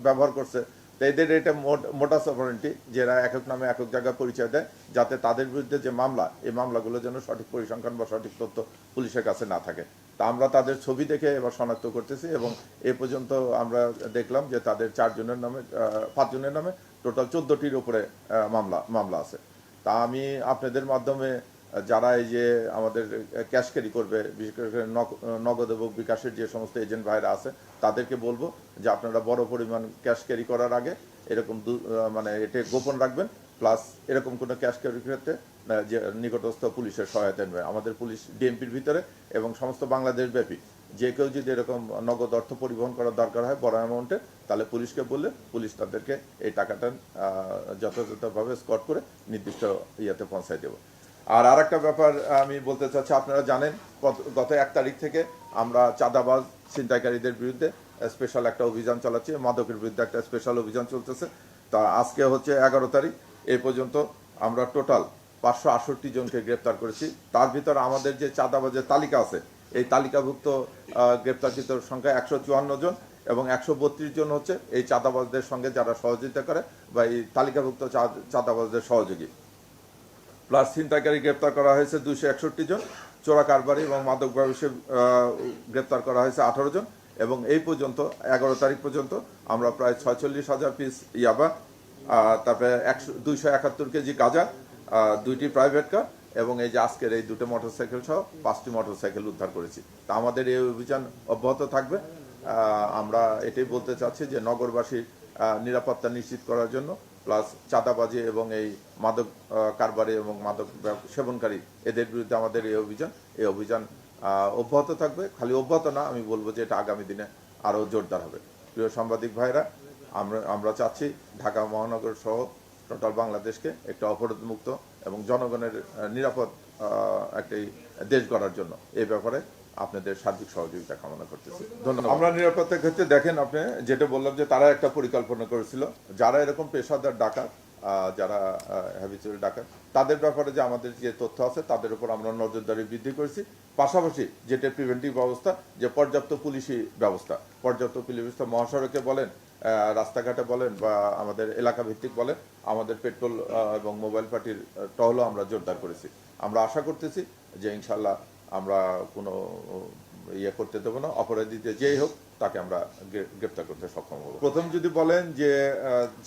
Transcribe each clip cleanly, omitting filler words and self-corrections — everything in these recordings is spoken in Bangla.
ব্যবহার করছে। তো এদের এটা মোটাস অপারেন্টি, যারা একক নামে একক জায়গায় পরিচয় দেয়, যাতে তাদের বিরুদ্ধে যে মামলা, এই মামলাগুলো যেন সঠিক পরিসংখ্যান বা সঠিক তথ্য পুলিশের কাছে না থাকে। তা আমরা তাদের ছবি দেখে এবার শনাক্ত করতেছি, এবং এ পর্যন্ত আমরা দেখলাম যে তাদের 4 জনের নামে 5 জনের নামে টোটাল 14টির উপরে মামলা আছে। তা আমি আপনাদের মাধ্যমে যারা এই যে আমাদের ক্যাশ ক্যারি করবে, বিশেষ করে নগদ এবং বিকাশের যে সমস্ত এজেন্ট ভাইরা আছে, তাদেরকে বলবো যে আপনারা বড় পরিমাণ ক্যাশ ক্যারি করার আগে এরকম মানে এটা গোপন রাখবেন, প্লাস এরকম কোনো ক্যাশ ক্যারি ক্ষেত্রে যে নিকটস্থ পুলিশের সহায়তা নেবে। আমাদের পুলিশ ডিএমপির ভিতরে এবং সমস্ত বাংলাদেশ ব্যাপী যে কেউ যদি এরকম নগদ অর্থ পরিবহন করার দরকার হয় বড় অ্যামাউন্টে, তাহলে পুলিশকে বললে পুলিশ তাদেরকে এই টাকাটা যথাযথভাবে স্কট করে নির্দিষ্ট ইয়েতে পৌঁছায় দেবো। আর আরেকটা ব্যাপার আমি বলতে চাচ্ছি, আপনারা জানেন গত 1 তারিখ থেকে আমরা চাঁদাবাজ ছিনতাইকারীদের বিরুদ্ধে স্পেশাল একটা অভিযান চালাচ্ছি, মাদকের বিরুদ্ধে একটা স্পেশাল অভিযান চলতেছে। তা আজকে হচ্ছে 11 তারিখ, এই পর্যন্ত আমরা টোটাল 568 জনকে গ্রেপ্তার করেছি। তার ভিতর আমাদের যে চাঁদাবাজের তালিকা আছে, এই তালিকাভুক্ত গ্রেপ্তারকৃত সংখ্যা 154 জন, এবং 132 জন হচ্ছে এই চাঁদাবাজদের সঙ্গে যারা সহযোগিতা করে বা এই তালিকাভুক্ত চাঁদাবাজদের সহযোগী। প্লাস ছিনতাইকারী গ্রেপ্তার করা হয়েছে 261 জন, চোরা কারবারি এবং মাদক ব্যবসায়ী গ্রেপ্তার করা হয়েছে 18 জন, এবং এই পর্যন্ত 11 তারিখ পর্যন্ত আমরা প্রায় 46,000 পিস ইয়াবা, তারপরে 271 কেজি গাঁজা, 2টি প্রাইভেট কার, এবং এই যে আজকের এই 2টো মোটরসাইকেল সহ 5টি মোটরসাইকেল উদ্ধার করেছি। তা আমাদের এই অভিযান অব্যাহত থাকবে। আমরা এটাই বলতে চাচ্ছি যে নগরবাসীর নিরাপত্তা নিশ্চিত করার জন্য, প্লাস চাঁদাবাজি এবং এই মাদক কারবারি এবং মাদক সেবনকারী এদের বিরুদ্ধে আমাদের এই অভিযান অব্যাহত থাকবে। খালি অব্যাহত না, আমি বলবো যে এটা আগামী দিনে আরও জোরদার হবে। প্রিয় সাংবাদিক ভাইরা, আমরা চাচ্ছি ঢাকা মহানগর সহ টোটাল বাংলাদেশকে একটা অপরাধমুক্ত এবং জনগণের নিরাপদ একটি দেশ গড়ার জন্য এই ব্যাপারে আপনাদের সার্বিক সহযোগিতা কামনা করতেছি। ধন্যবাদ। আমরা নিরাপত্তার ক্ষেত্রে দেখেন, আপনি যেটা বললাম যে তারা একটা পরিকল্পনা করেছিল, যারা এরকম পেশাদার ডাকাত, যারা হ্যাবিচুয়াল ডাকাত, তাদের ব্যাপারে যে আমাদের যে তথ্য আছে তাদের উপর আমরা নজরদারি বৃদ্ধি করেছি। পাশাপাশি যেটা প্রিভেন্টিভ ব্যবস্থা, যে পর্যাপ্ত পুলিশি ব্যবস্থা, মহাসড়কে বলেন, রাস্তাঘাটে বলেন, বা আমাদের এলাকা ভিত্তিক বলেন, আমাদের পেট্রোল এবং মোবাইল পার্টির টহলও আমরা জোরদার করেছি। আমরা আশা করতেছি যে ইনশাল্লাহ আমরা কোনো ইয়ে করতে দেবো না, অপরাধীতে যেই হোক তাকে আমরা গ্রেপ্তার করতে সক্ষম হব। প্রথম যদি বলেন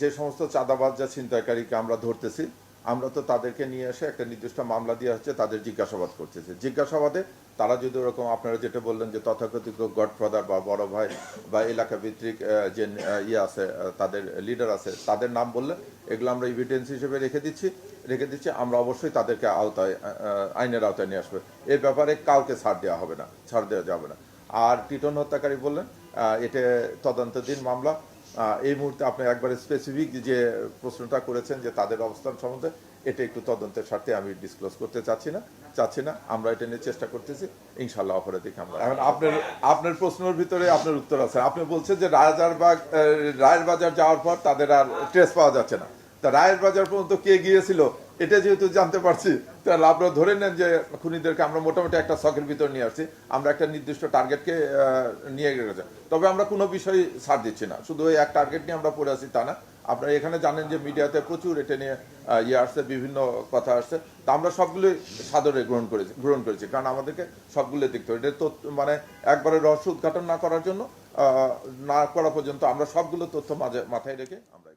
যে সমস্ত চাঁদাবাজ যা ছিনতাইকারীকে আমরা ধরতেছি, আমরা তো তাদেরকে নিয়ে এসে একটা নির্দিষ্ট মামলা দিয়ে হচ্ছে তাদের জিজ্ঞাসাবাদ করতেছি। জিজ্ঞাসাবাদে তারা যদি ওরকম আপনারা যেটা বললেন যে তথাকথিত গডফাদার বা বড় ভাই বা এলাকা ভিত্তিক যে ইয়ে আছে, তাদের লিডার আছে, তাদের নাম বললে এগুলো আমরা এভিডেন্স হিসেবে রেখে দিচ্ছি। আমরা অবশ্যই তাদেরকে আইনের আওতায় নিয়ে আসবে। এই ব্যাপারে কাউকে ছাড় দেওয়া যাবে না। আর টিটন হত্যাকারী বললেন, এটা তদন্তাধীন মামলা। এই মুহূর্তে আপনি একবারে স্পেসিফিক যে প্রশ্নটা করেছেন যে তাদের অবস্থান সম্বন্ধে, এটা একটু তদন্তের স্বার্থে আমি ডিসক্লোজ করতে চাচ্ছি না। আমরা এটা নিয়ে চেষ্টা করতেছি, ইনশাল্লাহ অপরাধীকে আমরা। এখন আপনার প্রশ্নের ভিতরে আপনার উত্তর আছে। আপনি বলছেন যে রায়ের বাজার যাওয়ার পর তাদের আর ট্রেস পাওয়া যাচ্ছে না। তা রায়ের বাজার পর্যন্ত কে গিয়েছিল এটা যেহেতু জানতে পারছি, তাহলে আপনারা ধরে নেন যে খুনিদেরকে আমরা মোটামুটি একটা ছকের ভিতর নিয়ে আসছি। আমরা একটা নির্দিষ্ট টার্গেটকে নিয়ে গেছে। তবে আমরা কোনো বিষয় ছাড় দিচ্ছি না, শুধু ওই এক টার্গেট নিয়ে আমরা পড়ে আছি তা না। আপনারা এখানে জানেন যে মিডিয়াতে প্রচুর এটা নিয়ে আসছে, বিভিন্ন কথা আসছে। তা আমরা সবগুলোই সাদরে গ্রহণ করেছি, কারণ আমাদেরকে সবগুলো দেখতে হবে। এটা তো মানে একবারে রহস্য উদ্ঘাটন না করা পর্যন্ত আমরা সবগুলো তথ্য মাথায় রেখে আমরা